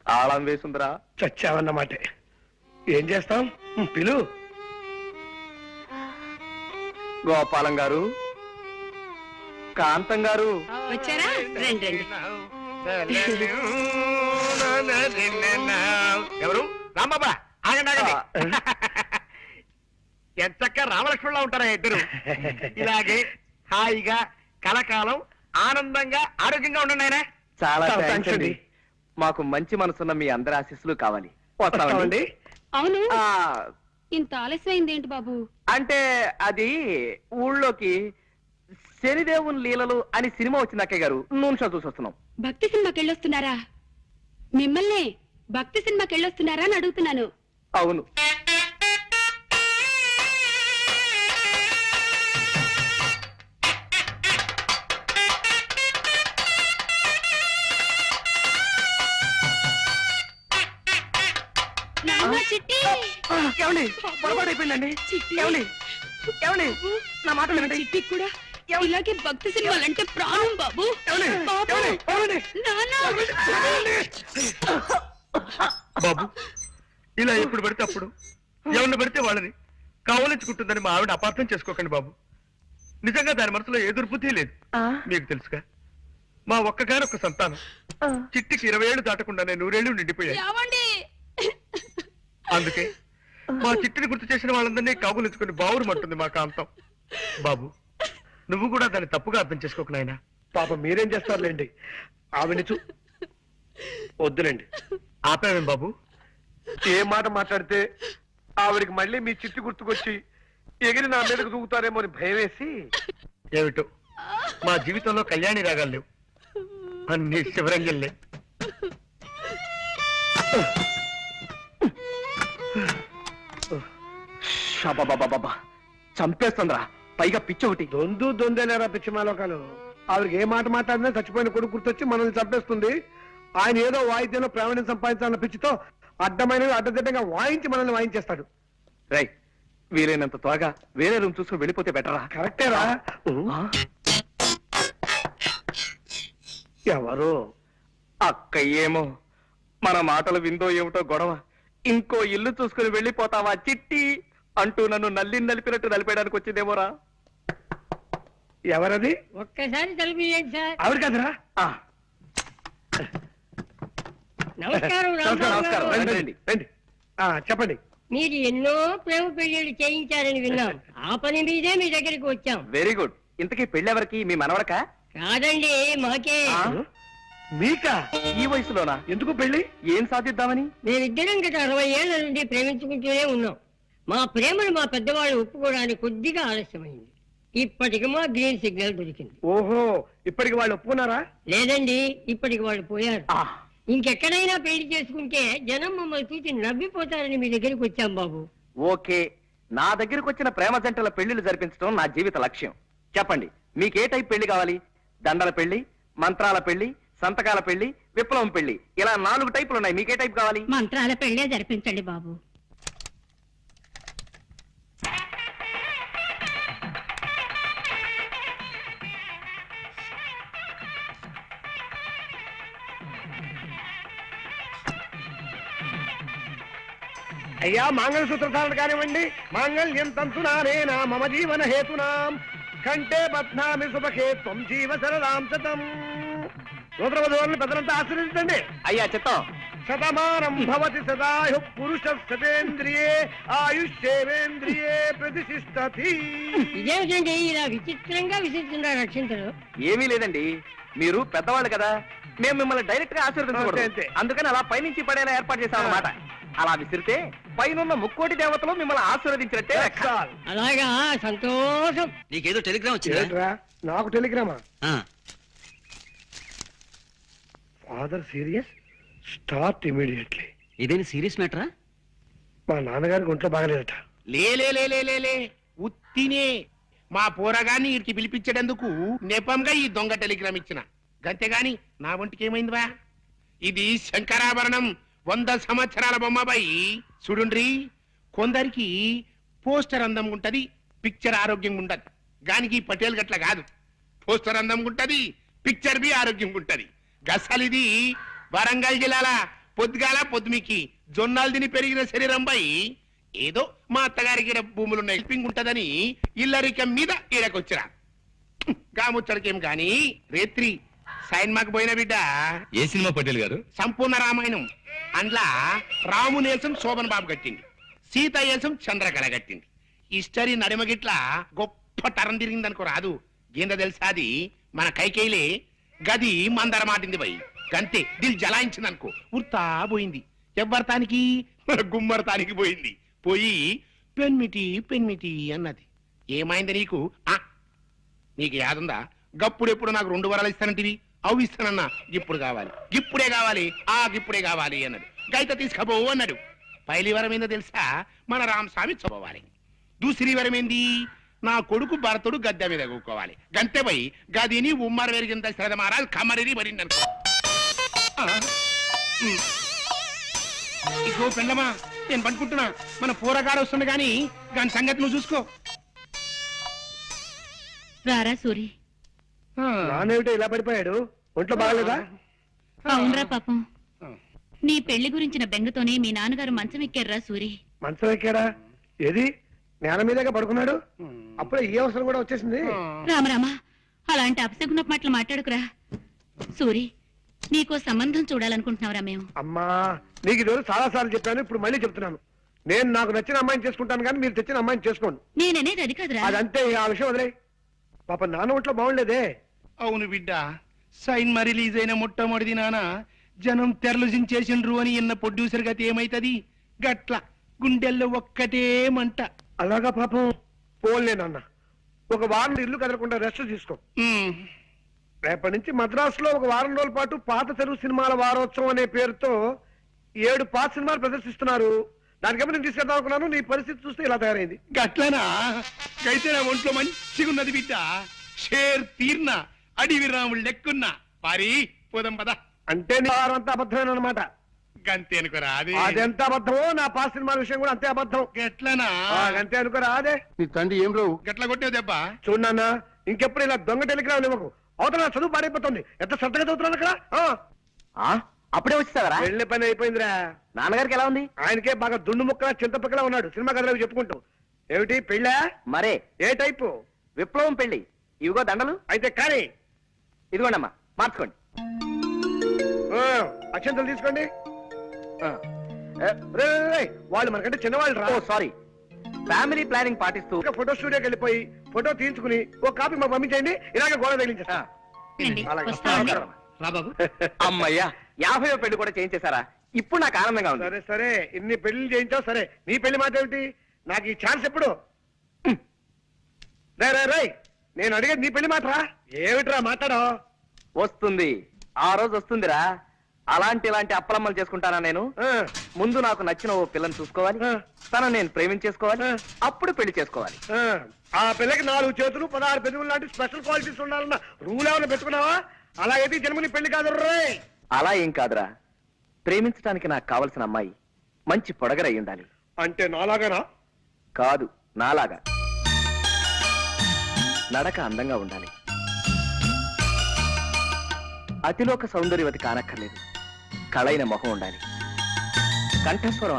తాళం వేసుందిరా. చచ్చావన్నమాటే. ఏం చేస్తాం? పిలు. గోపాలం గారు, కాంతం గారు వచ్చారా? రండి రండి. ఎవరు? రాంబాబా, ఆగండి ఆగండి. ఎంచక్క రామలక్ష్మణులా ఉంటారా ఇద్దరు? ఇలాగే హాయిగా కలకాలం ఆనందంగా ఆరోగ్యంగా ఉండండి ఆయన. చాలా చాలా థాంక్స్ థాంక్స్ అండి. అండి. మాకు మంచి మనసున్న మీ అందరి ఆశీస్సులు కావాలి. వస్తామండి. అవును, ఆ, ఇంత ఆలస్యమైంది ఏంటి బాబు? అంటే అది ఊళ్ళోకి శనిదేవుని లీలలు అని సినిమా వచ్చింది అక్కయ్య గారు. నూనె షో చూసి వస్తున్నాం. భక్తి సినిమాకి వెళ్ళొస్తున్నారా? మిమ్మల్ని భక్తి సినిమాకి వెళ్ళొస్తున్నారా అని అడుగుతున్నాను. అవును. నాన్న, చిట్టి. ఏమండి పొరపాటు అయిపోయిందండి. చిట్టి. ఏమండి ఏమండి నా మాట వినండి. చిట్టి కూడా ఇలాగే భక్తి సినిమాలంటే ప్రాణం బాబు. ఏమండి? బాబు. ఏమండి? ఏమండి? నాన్న. బాబు, ఇలా ఎప్పుడు పడితే అప్పుడు ఎవరిని పడితే వాళ్ళని కావలించుకుంటుందని మా ఆవిడ అపార్థం చేసుకోకండి బాబు. నిజంగా దాని మనసులో ఏ దుర్బుద్ధి లేదు. మీకు తెలుసుగా, మా ఒక్కగానొక్క సంతానం చిట్టికి 20 ఏళ్ళు దాటకుండానే 100 ఏళ్ళు నిండిపోయాయి. ఏమండి? అందుకే మా చిట్టిని గుర్తు చేసిన వాళ్ళందరినీ కాగులించుకుని బావురుమంటుంది మా కాంతం. బాబు, నువ్వు కూడా దాన్ని తప్పుగా అర్థం చేసుకోకు నాయనా. పాప మీరేం చేస్తారులేండి. ఆవిడ వద్దులేండి. ఆపావేం బాబు? ఏ మాట మాట్లాడితే ఆవిడికి మళ్ళీ మీ చిట్టి గుర్తుకొచ్చి ఎగిరి నా మీదకు దూకుతారేమో అని భయం వేసి. ఏమిటో మా జీవితంలో కళ్యాణి రాగాలు లేవు, అన్ని శివరంజల్లే. షాబాబాబాబా, చంపేస్తుందిరా. పైగా పిచ్చి ఒకటి. దొందేలేరా పిచ్చిమాలోకాలు. ఆవిడకి ఏ మాట మాట్లాడినా చచ్చిపోయిన కొడుకు గుర్తొచ్చి మనల్ని చంపేస్తుంది. ఆయన ఏదో వాయిద్యంలో ప్రావీణ్యం సంపాదించాలన్న పిచ్చితో అడ్డమైనవి అడ్డదిడ్డంగా వాయించి మనల్ని వాయించేస్తాడు. రై, వీలైనంత త్వరగా వేరే రూమ్ చూసుకుని వెళ్ళిపోతే బెటరా? కరెక్టేరా. ఎవరు? అక్క ఏమో మన మాటలు విందో ఏమిటో గొడవ. ఇంకో ఇల్లు చూసుకుని వెళ్ళిపోతావా చిట్టి అంటూ నన్ను నలిపినట్టు నలిపేయడానికి వచ్చిందేమోరా. ఎవరది? ఒక్కసారి తలుపుయండి సార్. ఆవిడ కదరా? నమస్కారం నమస్కారం. రాంబాబు. రండి, రండి, రండి. చెప్పండి. మీరు ఎన్నో ప్రేమ పెళ్లిళ్ళు చేయించారని విన్నాం. ఆ పని మీదే మీ దగ్గరికి వచ్చాం. Very good. ఇంతకీ పెళ్ళెవరికి? మీ మనవడకా? కాదండి, మాకే. మీకా? ఈ వయసులోనా? ఎందుకు పెళ్లి? ఏం సాధిద్దామని? మేమిద్దరం గత 60 ఏళ్ల నుండి ప్రేమించుకుంటూనే ఉన్నాం. మా ప్రేమను మా పెద్దవాళ్ళు ఒప్పుకోవడానికి కొద్దిగా ఆలస్యమైంది. ఇప్పటికి మా గ్రీన్ సిగ్నల్ దొరికింది. ఓహో, ఇప్పటికి వాళ్ళు ఒప్పుకున్నారా? లేదండి, ఇప్పటికి వాళ్ళు పోయారు. ఇంకెక్కడైనా పెళ్లి చేసుకుంటే జనం మమ్మల్ని చూసి నవ్విపోతారని మీ దగ్గరికి వచ్చాం బాబు. ఓకే, నా దగ్గరకు వచ్చిన ప్రేమ జంటల పెళ్లిళ్ళు జరిపించడం నా జీవిత లక్ష్యం. చెప్పండి, మీకే టైప్ పెళ్లి కావాలి? దండల పెళ్లి, మంత్రాల పెళ్లి, సంతకాల పెళ్లి, విప్లవం పెళ్లి, ఇలా 4 టైపులు ఉన్నాయి. మీకే టైప్ కావాలి? మంత్రాల పెళ్లే జరిపించండి బాబు. అయ్యా, మంగళసూత్ర ధారణ కానివ్వండి. మాంగళ్యం తంతునానేనా మమ జీవన హేతునాం కంటే బధ్నామి సుభకే త్వం జీవ సరదాం శతం. నూతన వధువులను పెద్దలంతా ఆశీర్వదించండి. అయ్యా చిత్తం. శతమానం భవతి సదాయు పురుష శతేంద్రియే ఆయుష్యేంద్రియే ప్రతిష్ఠతి. ఇదేమిటండి ఇలా విచిత్రంగా విసిస్తున్నారు రక్షించరు? ఏమీ లేదండి, మీరు పెద్దవాళ్ళు కదా, మేము మిమ్మల్ని డైరెక్ట్ గా అంతే, ఆశీర్వదించకూడదు. అంతే. అందుకని అలా పైనుంచి పడేలా ఏర్పాటు చేశామన్నమాట. అలా విసిరితే పైనున్న ముక్కోటి దేవతలు మిమ్మల్ని ఆశీర్వదించినట్టే లెక్క. అలాగా, సంతోషం. నీకేదో టెలిగ్రామ్ వచ్చిందా? ఏంట్రా, నాకు టెలిగ్రామా? Father serious, start immediately. ఇదేని సీరియస్ మ్యాటరా? మా నాన్నగారికి ఒంట్లో బాగలేదట. లే ఉత్తినే మా పోరగాన్ని వీరికి పిలిపించేటందుకు నెపంగా ఈ దొంగ టెలిగ్రామ్ ఇచ్చిన గంతేగాని నా ఒంటికి ఏమైందివా? ఇది శంకరాభరణం 100 సంవత్సరాల బొమ్మబాయి. చూడుండ్రి, కొందరికి పోస్టర్ అందం ఉంటది, పిక్చర్ ఆరోగ్యంగా ఉంటది. గానికి పటేల్ గట్ల కాదు. పోస్టర్ అందం ఉంటది, పిక్చర్ బి ఆరోగ్యంగా ఉంటది. గసలిది వరంగల్ జిల్లాల పొద్దుగాల పొద్దుమికి జొన్నాలు తిని పెరిగిన శరీరంపై ఏదో మా అత్తగారికి ఈడ భూములున్న హెల్పింగ్ ఉంటదని ఇల్లరికం మీద ఈడకొచ్చిరా గాముచ్చడికేం గాని రేత్రి సైన్మాకు పోయిన బిడ్డ ఏ సినిమా పటేల్ గారు? సంపూర్ణ రామాయణం అండ్లా రామునేసం శోభన్ బాబు కట్టింది, సీతయేసం చంద్రకళ కట్టింది. హిస్టరీ నడిమగిట్ల గొప్ప టరం తిరిగిందనుకో రాదు. ఏంద తెలుసాది మన కైకేయిలే గది మందర మాటింది పోయి గంతే దిల్ జలాయించింది అనుకో ఉర్తా పోయింది. ఎవ్వరతానికి గుమ్మరతానికి పోయింది. పోయి పెన్మిటి అన్నది. ఏమైంది నీకు? నీకు యాదుందా గప్పుడెప్పుడు నాకు 2 వరాలు ఇస్తానంటివి, అవి ఇస్తానన్నా ఇప్పుడు కావాలి, ఇప్పుడే కావాలి, ఇప్పుడే కావాలి అన్నాడు. గైత తీసుకపోవు అన్నాడు. పైలి వరం ఏందో తెలుసా? మన రామస్వామి చదవాలి. దూసరి వరం ఏంది? నా కొడుకు భరతుడు గద్దె మీద కూకోవాలి. గంతే పోయి గదిని ఉమ్మర వెరిగింత శ్రద్ధ మహారాజ్ కమరిని మరిందనుకో. ఇగో పెళ్ళమా, నేను పనుకుంటున్నా. మన పూరగాడు వస్తుంది గాని దాని సంగతి నువ్వు చూసుకో. రారా సూరి. నానేమిటో ఇలా పడిపోయాడు? ఒంట్లో బాగలేదా? అవునరా పాపం, నీ పెళ్లి గురించిన బెంగతోనే మీ నాన్నగారు మంచం ఎక్కారా సూరి. మంచం ఎక్కాడా? ఏది నేల మీదగా పడుకున్నాడు? అప్పుడే ఈ అవసరం కూడా వచ్చేసింది. రామరామా, అలాంటి అపశకున మాటలు మాట్లాడుకురా. సూరి, నీకో సంబంధం చూడాలనుకుంటున్నావురా మేము. అమ్మా, నీకు ఇది చాలా సార్లు చెప్పాను, ఇప్పుడు మళ్ళీ చెప్తున్నాను. నేను నాకు నచ్చిన అమ్మాయిని చేసుకుంటాను కానీ మీరు తెచ్చిన అమ్మాయిని చేసుకోండి. నేననేది అది కాదురా. అదంతే, ఆ విషయం వదిలే. పాప నాన్న ఒంట్లో బాగుండేదే. అవును బిడ్డ, సైన్మా రిలీజ్ అయిన మొట్టమొదటి నాన్న జనం తెరలుజించేసిండ్రు అని ఇన్న ప్రొడ్యూసర్ గతి ఏమైతది? గట్ల గుండెల్లో ఒక్కటే మంట. అలాగా పాపం. పోన్లే నాన్న, ఒక వారం ఇల్లు కదలకుండా రెస్ట్ తీసుకో. రేపటి నుంచి మద్రాసులో ఒక వారం రోజుల పాటు పాత తెలుగు సినిమాల వారోత్సవం అనే పేరుతో 7 పాత సినిమాలు ప్రదర్శిస్తున్నారు. దానికేమో నేను తీసుకెళ్దాం అనుకున్నాను. నీ పరిస్థితి చూస్తే ఇలా తయారైంది. గట్లనా? అయితే నా ఒంట్లో మంచిగున్నది బిడ్డ. షేర్ తీర్న అడివి రాముడు లెక్కున్నా పారి పోదాం పద. అంటే నీ వారం అంతా అబద్ధమేనమాట. గంతే అనుకోరా అది. అదెంత అబద్ధమో నా పాత సినిమాల విషయం కూడా అంతే అబద్ధం. గట్లనా? అంతే అనుకోరా అదే. నీ తండ్రి ఏం రావు గట్ల కొట్టావు దెబ్బ. చూడన్నా, ఇంకెప్పుడు ఇలా దొంగ టెలిగ్రామ్ ఇవ్వకు. అవతల నా చదువు పాడైపోతుంది. ఎంత శ్రద్ధగా చదువుతున్నాను అక్కడ. అప్పుడే వచ్చేసావరా? వెళ్ళే పని అయిపోయిందిరా. నాన్నగారికి ఎలా ఉంది? ఆయనకే బాగా దుండు ముక్కలా చింతపక్కలా ఉన్నాడు. సినిమా కథలు చెప్పుకుంటూ. ఏమిటి పెళ్ళా? మరే ఏ టైపు? విప్లవం పెళ్లి. ఇవిగో దండలు. అయితే కానీ ఇదిగోండమ్మా, మార్చుకోండి. అక్షంతలు తీసుకోండి. వాళ్ళు మనకంటే చిన్నవాళ్ళు రా. సారీ. ఫ్యామిలీ ప్లానింగ్ పాటిస్తూ ఫోటో స్టూడియోకి వెళ్ళిపోయి ఫోటో తీయించుకుని ఒక కాపీ మాకు పంపించండి. ఇలాగే గోడ తగిలించేస్తా. అలాగే. రా బాబు. అమ్మయ్యా, 50వ పెళ్లి కూడా చేయించేశారా? ఇప్పుడు నాకు ఆనందంగా ఉంది. సరే సరే, ఇన్ని పెళ్లి చేయించావు సరే. నీ పెళ్లి మాట ఏమిటి? నాకు ఈ ఛాన్స్ ఎప్పుడు? రై నేను అడిగేది నీ పెళ్లి మాటరా. ఏమిట్రా మాట్లాడో? వస్తుంది, ఆ రోజు వస్తుందిరా. ఇలాంటి అప్పలమ్మలు చేసుకుంటానా నేను? ముందు నాకు నచ్చిన ఓ పిల్లని చూసుకోవాలి, తను నేను ప్రేమించేసుకోవాలి, అప్పుడు పెళ్లి చేసుకోవాలి. ఆ పిల్లకి 4 చేతులు 16 పెదవులు లాంటి స్పెషల్ క్వాలిటీస్ ఉండాలన్న రూల్ ఏమైనా పెట్టుకున్నావా? అలాగైతే జన్మని పెళ్లి కాదు రే. అలా ఏం కాదురా, ప్రేమించడానికి నాకు కావలసిన అమ్మాయి మంచి పొడగరై ఉండాలి. అంటే నాలాగానా? కాదు, నాలాగా. నడక అందంగా ఉండాలి, అతిలోక సౌందర్యవతి కానక్కర్లేదు. కళైన మొహం ఉండాలి, కంఠస్వరం